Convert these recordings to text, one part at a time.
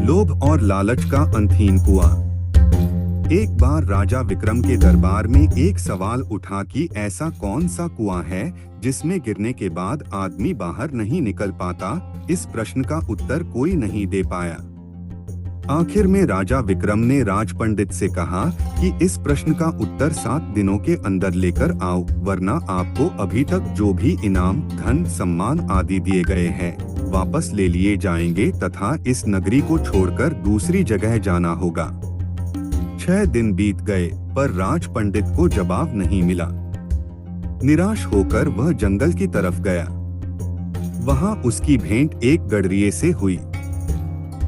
लोभ और लालच का अंतहीन कुआं। एक बार राजा विक्रम के दरबार में एक सवाल उठा कि ऐसा कौन सा कुआं है जिसमें गिरने के बाद आदमी बाहर नहीं निकल पाता। इस प्रश्न का उत्तर कोई नहीं दे पाया। आखिर में राजा विक्रम ने राजपंडित से कहा कि इस प्रश्न का उत्तर 7 दिनों के अंदर लेकर आओ, वरना आपको अभी तक जो भी इनाम, धन, सम्मान आदि दिए गए हैं वापस ले लिए जाएंगे तथा इस नगरी को छोड़कर दूसरी जगह जाना होगा। 6 दिन बीत गए पर राजपंडित को जवाब नहीं मिला। निराश होकर वह जंगल की तरफ गया। वहां उसकी भेंट एक गडरिये से हुई।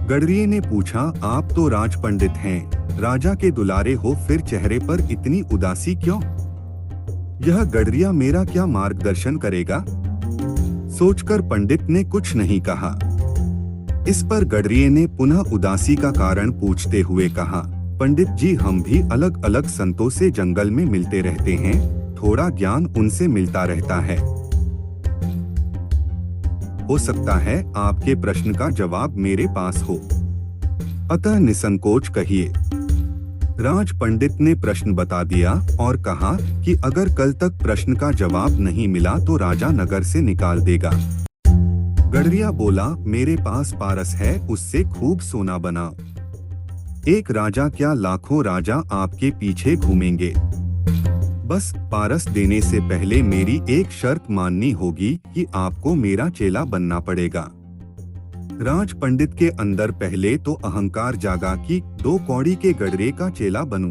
गडरिये ने पूछा, आप तो राजपंडित हैं, राजा के दुलारे हो, फिर चेहरे पर इतनी उदासी क्यों? यह गडरिया मेरा क्या मार्गदर्शन करेगा? सोचकर पंडित ने कुछ नहीं कहा। इस पर गडरिये ने पुनः उदासी का कारण पूछते हुए कहा, पंडित जी, हम भी अलग अलग संतों से जंगल में मिलते रहते हैं, थोड़ा ज्ञान उनसे मिलता रहता है। हो सकता है आपके प्रश्न का जवाब मेरे पास हो, अतः निसंकोच कहिए। राजपंडित ने प्रश्न बता दिया और कहा कि अगर कल तक प्रश्न का जवाब नहीं मिला तो राजा नगर से निकाल देगा। गडरिया बोला, मेरे पास पारस है, उससे खूब सोना बनाओ। एक राजा क्या, लाखों राजा आपके पीछे घूमेंगे। बस पारस देने से पहले मेरी एक शर्त माननी होगी कि आपको मेरा चेला बनना पड़ेगा। राजपंडित के अंदर पहले तो अहंकार जागा कि 2 कौड़ी के गडरिये का चेला बनूं।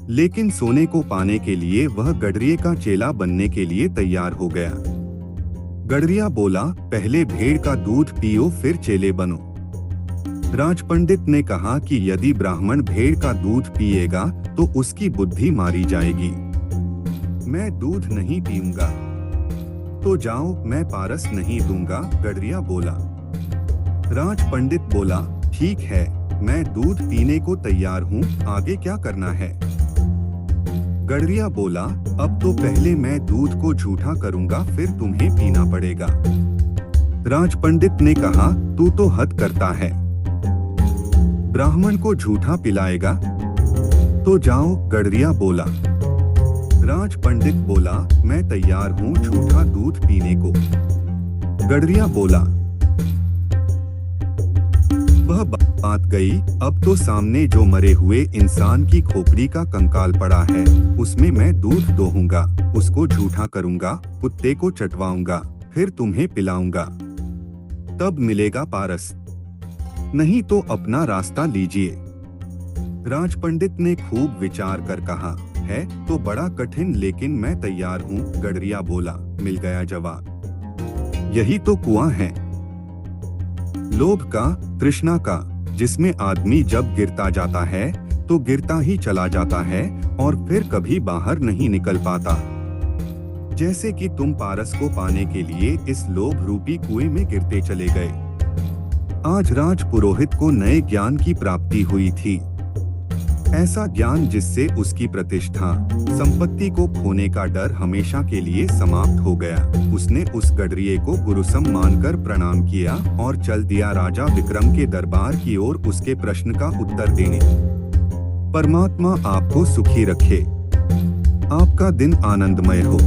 लेकिन सोने को पाने के लिए वह गडरिये का चेला बनने के लिए तैयार हो गया। गडरिया बोला, पहले भेड़ का दूध पियो फिर चेले बनो। राजपंडित ने कहा कि यदि ब्राह्मण भेड़ का दूध पिएगा तो उसकी बुद्धि मारी जाएगी। मैं दूध नहीं पीऊंगा। तो जाओ, मैं पारस नहीं दूंगा, गडरिया बोला। राजपंडित बोला, ठीक है, मैं दूध पीने को तैयार हूँ, आगे क्या करना है? गडरिया बोला, अब तो पहले मैं दूध को झूठा करूंगा, फिर तुम्हें पीना पड़ेगा। राजपंडित ने कहा, तू तो हद करता है, ब्राह्मण को झूठा पिलाएगा? तो जाओ, गडरिया बोला। राजपंडित बोला, मैं तैयार हूँ झूठा दूध पीने को। गडरिया बोला। वह बात गई। अब तो सामने जो मरे हुए इंसान की खोपड़ी का कंकाल पड़ा है, उसमें मैं दूध दोहूंगा, उसको झूठा करूंगा, कुत्ते को चटवाऊंगा, फिर तुम्हें पिलाऊंगा, तब मिलेगा पारस, नहीं तो अपना रास्ता लीजिए। राजपंडित ने खूब विचार कर कहा, है तो बड़ा कठिन, लेकिन मैं तैयार हूँ, गडरिया बोला। मिल गया जवाब। यही तो कुआं है, लोभ का, तृष्णा का, जिसमें आदमी जब गिरता जाता है तो गिरता ही चला जाता है और फिर कभी बाहर नहीं निकल पाता। जैसे कि तुम पारस को पाने के लिए इस लोभ रूपी कुएं में गिरते चले गए। आज राज पुरोहित को नए ज्ञान की प्राप्ति हुई थी, ऐसा ज्ञान जिससे उसकी प्रतिष्ठा, संपत्ति को खोने का डर हमेशा के लिए समाप्त हो गया। उसने उस गडरिये को गुरुसम मानकर प्रणाम किया और चल दिया राजा विक्रम के दरबार की ओर उसके प्रश्न का उत्तर देने। परमात्मा आपको सुखी रखे, आपका दिन आनंदमय हो।